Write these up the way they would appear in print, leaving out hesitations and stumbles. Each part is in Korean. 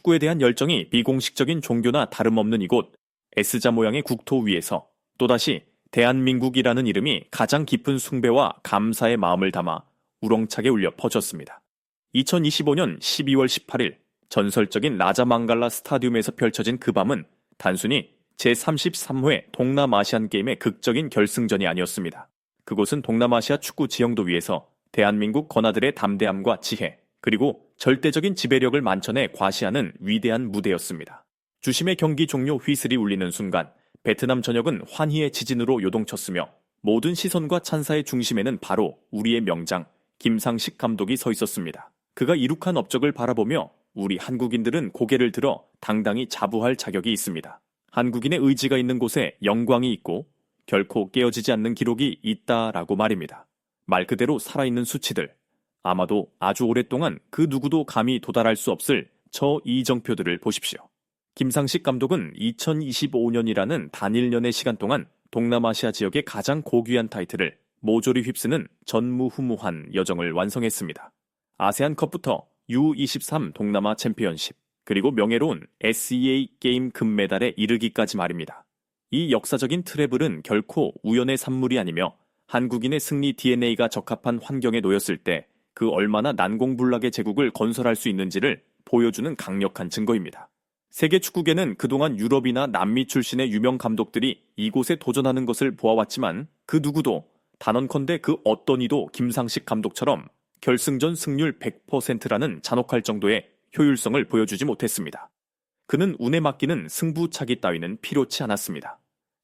축구에 대한 열정이 비공식적인 종교나 다름없는 이곳 S자 모양의 국토 위에서 또다시 대한민국이라는 이름이 가장 깊은 숭배와 감사의 마음을 담아 우렁차게 울려 퍼졌습니다. 2025년 12월 18일 전설적인 라자망갈라 스타디움에서 펼쳐진 그 밤은 단순히 제33회 동남아시안 게임의 극적인 결승전이 아니었습니다. 그곳은 동남아시아 축구 지형도 위에서 대한민국 건아들의 담대함과 지혜, 그리고 절대적인 지배력을 만천해 과시하는 위대한 무대였습니다. 주심의 경기 종료 휘슬이 울리는 순간 베트남 전역은 환희의 지진으로 요동쳤으며 모든 시선과 찬사의 중심에는 바로 우리의 명장 김상식 감독이 서 있었습니다. 그가 이룩한 업적을 바라보며 우리 한국인들은 고개를 들어 당당히 자부할 자격이 있습니다. 한국인의 의지가 있는 곳에 영광이 있고 결코 깨어지지 않는 기록이 있다라고 말입니다. 말 그대로 살아있는 수치들, 아마도 아주 오랫동안 그 누구도 감히 도달할 수 없을 저 이정표들을 보십시오. 김상식 감독은 2025년이라는 단일년의 시간 동안 동남아시아 지역의 가장 고귀한 타이틀을 모조리 휩쓰는 전무후무한 여정을 완성했습니다. 아세안컵부터 U23 동남아 챔피언십, 그리고 명예로운 SEA 게임 금메달에 이르기까지 말입니다. 이 역사적인 트래블은 결코 우연의 산물이 아니며 한국인의 승리 DNA가 적합한 환경에 놓였을 때 그 얼마나 난공불락의 제국을 건설할 수 있는지를 보여주는 강력한 증거입니다. 세계 축구계는 그동안 유럽이나 남미 출신의 유명 감독들이 이곳에 도전하는 것을 보아왔지만 그 누구도 단언컨대 그 어떤 이도 김상식 감독처럼 결승전 승률 100%라는 잔혹할 정도의 효율성을 보여주지 못했습니다. 그는 운에 맡기는 승부차기 따위는 필요치 않았습니다.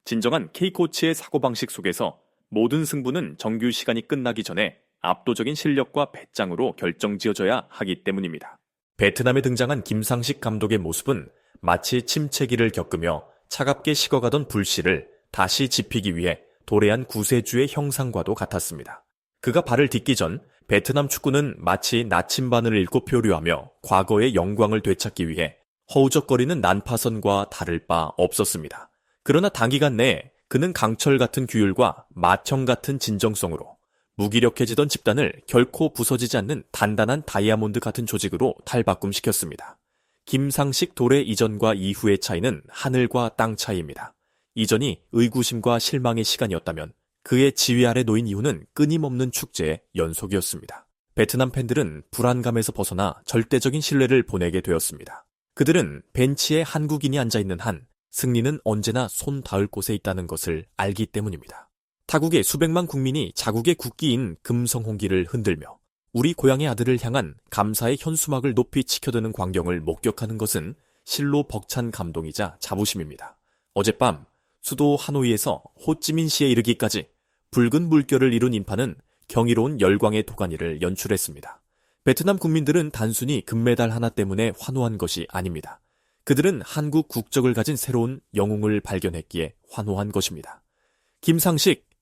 진정한 K코치의 사고방식 속에서 모든 승부는 정규 시간이 끝나기 전에 압도적인 실력과 배짱으로 결정지어져야 하기 때문입니다. 베트남에 등장한 김상식 감독의 모습은 마치 침체기를 겪으며 차갑게 식어가던 불씨를 다시 지피기 위해 도래한 구세주의 형상과도 같았습니다. 그가 발을 딛기 전 베트남 축구는 마치 나침반을 읽고 표류하며 과거의 영광을 되찾기 위해 허우적거리는 난파선과 다를 바 없었습니다. 그러나 단기간 내에 그는 강철 같은 규율과 맏형 같은 진정성으로 무기력해지던 집단을 결코 부서지지 않는 단단한 다이아몬드 같은 조직으로 탈바꿈시켰습니다. 김상식 도래 이전과 이후의 차이는 하늘과 땅 차이입니다. 이전이 의구심과 실망의 시간이었다면 그의 지휘 아래 놓인 이유는 끊임없는 축제의 연속이었습니다. 베트남 팬들은 불안감에서 벗어나 절대적인 신뢰를 보내게 되었습니다. 그들은 벤치에 한국인이 앉아있는 한 승리는 언제나 손 닿을 곳에 있다는 것을 알기 때문입니다. 타국의 수백만 국민이 자국의 국기인 금성홍기를 흔들며 우리 고향의 아들을 향한 감사의 현수막을 높이 치켜드는 광경을 목격하는 것은 실로 벅찬 감동이자 자부심입니다. 어젯밤 수도 하노이에서 호찌민시에 이르기까지 붉은 물결을 이룬 인파는 경이로운 열광의 도가니를 연출했습니다. 베트남 국민들은 단순히 금메달 하나 때문에 환호한 것이 아닙니다. 그들은 한국 국적을 가진 새로운 영웅을 발견했기에 환호한 것입니다.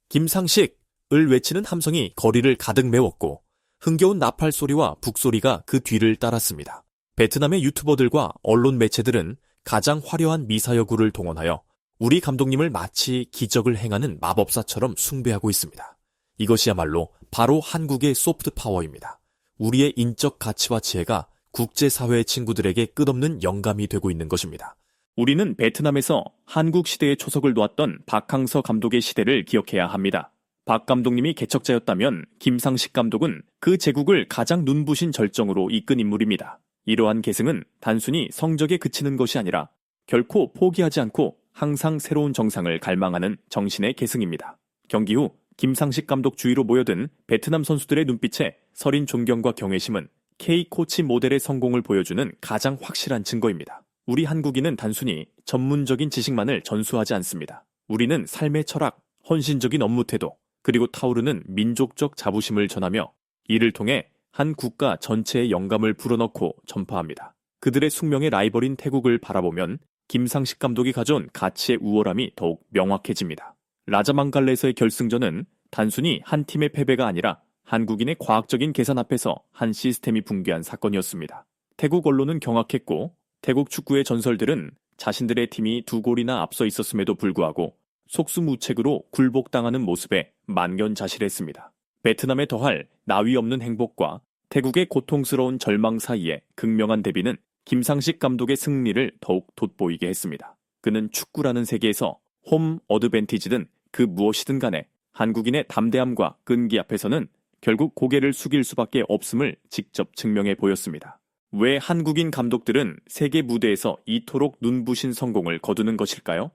김상식을 외치는 함성이 거리를 가득 메웠고 흥겨운 나팔 소리와 북소리가 그 뒤를 따랐습니다. 베트남의 유튜버들과 언론 매체들은 가장 화려한 미사여구를 동원하여 우리 감독님을 마치 기적을 행하는 마법사처럼 숭배하고 있습니다. 이것이야말로 바로 한국의 소프트 파워입니다. 우리의 인적 가치와 지혜가 국제사회의 친구들에게 끝없는 영감이 되고 있는 것입니다. 우리는 베트남에서 한국 시대의 초석을 놓았던 박항서 감독의 시대를 기억해야 합니다. 박 감독님이 개척자였다면 김상식 감독은 그 제국을 가장 눈부신 절정으로 이끈 인물입니다. 이러한 계승은 단순히 성적에 그치는 것이 아니라 결코 포기하지 않고 항상 새로운 정상을 갈망하는 정신의 계승입니다. 경기 후 김상식 감독 주위로 모여든 베트남 선수들의 눈빛에 서린 존경과 경외심은 K코치 모델의 성공을 보여주는 가장 확실한 증거입니다. 우리 한국인은 단순히 전문적인 지식만을 전수하지 않습니다. 우리는 삶의 철학, 헌신적인 업무 태도, 그리고 타오르는 민족적 자부심을 전하며 이를 통해 한 국가 전체의 영감을 불어넣고 전파합니다. 그들의 숙명의 라이벌인 태국을 바라보면 김상식 감독이 가져온 가치의 우월함이 더욱 명확해집니다. 라자망갈레에서의 결승전은 단순히 한 팀의 패배가 아니라 한국인의 과학적인 계산 앞에서 한 시스템이 붕괴한 사건이었습니다. 태국 언론은 경악했고 태국 축구의 전설들은 자신들의 팀이 2골이나 앞서 있었음에도 불구하고 속수무책으로 굴복당하는 모습에 만견자실했습니다. 베트남에 더할 나위 없는 행복과 태국의 고통스러운 절망 사이에 극명한 대비는 김상식 감독의 승리를 더욱 돋보이게 했습니다. 그는 축구라는 세계에서 홈 어드밴티지든 그 무엇이든 간에 한국인의 담대함과 끈기 앞에서는 결국 고개를 숙일 수밖에 없음을 직접 증명해 보였습니다. 왜 한국인 감독들은 세계 무대에서 이토록 눈부신 성공을 거두는 것일까요?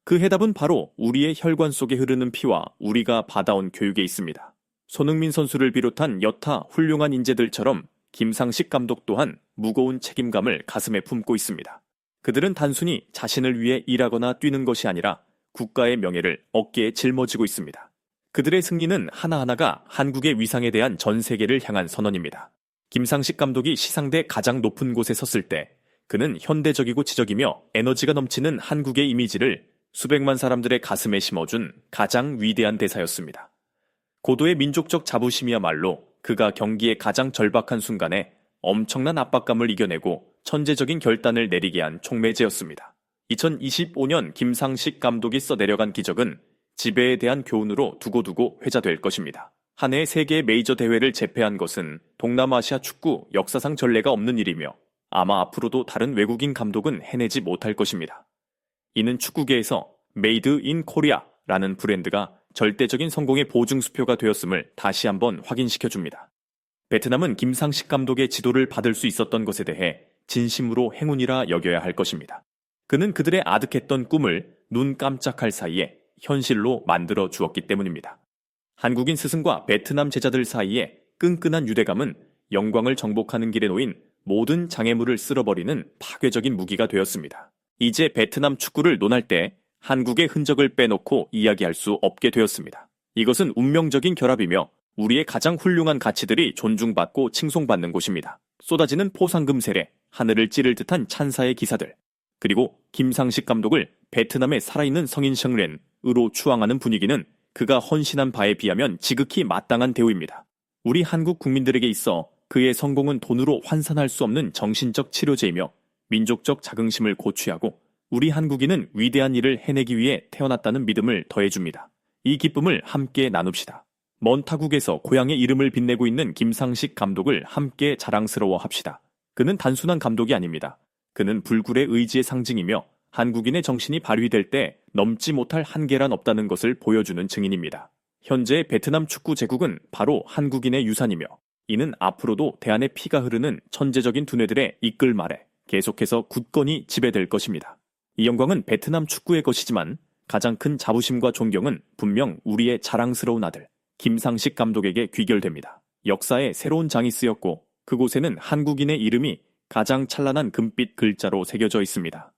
그 해답은 바로 우리의 혈관 속에 흐르는 피와 우리가 받아온 교육에 있습니다. 손흥민 선수를 비롯한 여타 훌륭한 인재들처럼 김상식 감독 또한 무거운 책임감을 가슴에 품고 있습니다. 그들은 단순히 자신을 위해 일하거나 뛰는 것이 아니라 국가의 명예를 어깨에 짊어지고 있습니다. 그들의 승리는 하나하나가 한국의 위상에 대한 전 세계를 향한 선언입니다. 김상식 감독이 시상대 가장 높은 곳에 섰을 때 그는 현대적이고 지적이며 에너지가 넘치는 한국의 이미지를 수백만 사람들의 가슴에 심어준 가장 위대한 대사였습니다. 고도의 민족적 자부심이야말로 그가 경기의 가장 절박한 순간에 엄청난 압박감을 이겨내고 천재적인 결단을 내리게 한 촉매제였습니다. 2025년 김상식 감독이 써내려간 기적은 지배에 대한 교훈으로 두고두고 회자될 것입니다. 한 해 세계 메이저 대회를 제패한 것은 동남아시아 축구 역사상 전례가 없는 일이며 아마 앞으로도 다른 외국인 감독은 해내지 못할 것입니다. 이는 축구계에서 메이드 인 코리아라는 브랜드가 절대적인 성공의 보증수표가 되었음을 다시 한번 확인시켜줍니다. 베트남은 김상식 감독의 지도를 받을 수 있었던 것에 대해 진심으로 행운이라 여겨야 할 것입니다. 그는 그들의 아득했던 꿈을 눈 깜짝할 사이에 현실로 만들어 주었기 때문입니다. 한국인 스승과 베트남 제자들 사이에 끈끈한 유대감은 영광을 정복하는 길에 놓인 모든 장애물을 쓸어버리는 파괴적인 무기가 되었습니다. 이제 베트남 축구를 논할 때 한국의 흔적을 빼놓고 이야기할 수 없게 되었습니다. 이것은 운명적인 결합이며 우리의 가장 훌륭한 가치들이 존중받고 칭송받는 곳입니다. 쏟아지는 포상금 세례, 하늘을 찌를 듯한 찬사의 기사들, 그리고 김상식 감독을 베트남의 살아있는 성인 셩렌으로 추앙하는 분위기는 그가 헌신한 바에 비하면 지극히 마땅한 대우입니다. 우리 한국 국민들에게 있어 그의 성공은 돈으로 환산할 수 없는 정신적 치료제이며 민족적 자긍심을 고취하고 우리 한국인은 위대한 일을 해내기 위해 태어났다는 믿음을 더해줍니다. 이 기쁨을 함께 나눕시다. 먼 타국에서 고향의 이름을 빛내고 있는 김상식 감독을 함께 자랑스러워합시다. 그는 단순한 감독이 아닙니다. 그는 불굴의 의지의 상징이며 한국인의 정신이 발휘될 때 넘지 못할 한계란 없다는 것을 보여주는 증인입니다. 현재 베트남 축구 제국은 바로 한국인의 유산이며 이는 앞으로도 대한의 피가 흐르는 천재적인 두뇌들의 이끌 아래 계속해서 굳건히 지배될 것입니다. 이 영광은 베트남 축구의 것이지만 가장 큰 자부심과 존경은 분명 우리의 자랑스러운 아들 김상식 감독에게 귀결됩니다. 역사에 새로운 장이 쓰였고 그곳에는 한국인의 이름이 가장 찬란한 금빛 글자로 새겨져 있습니다.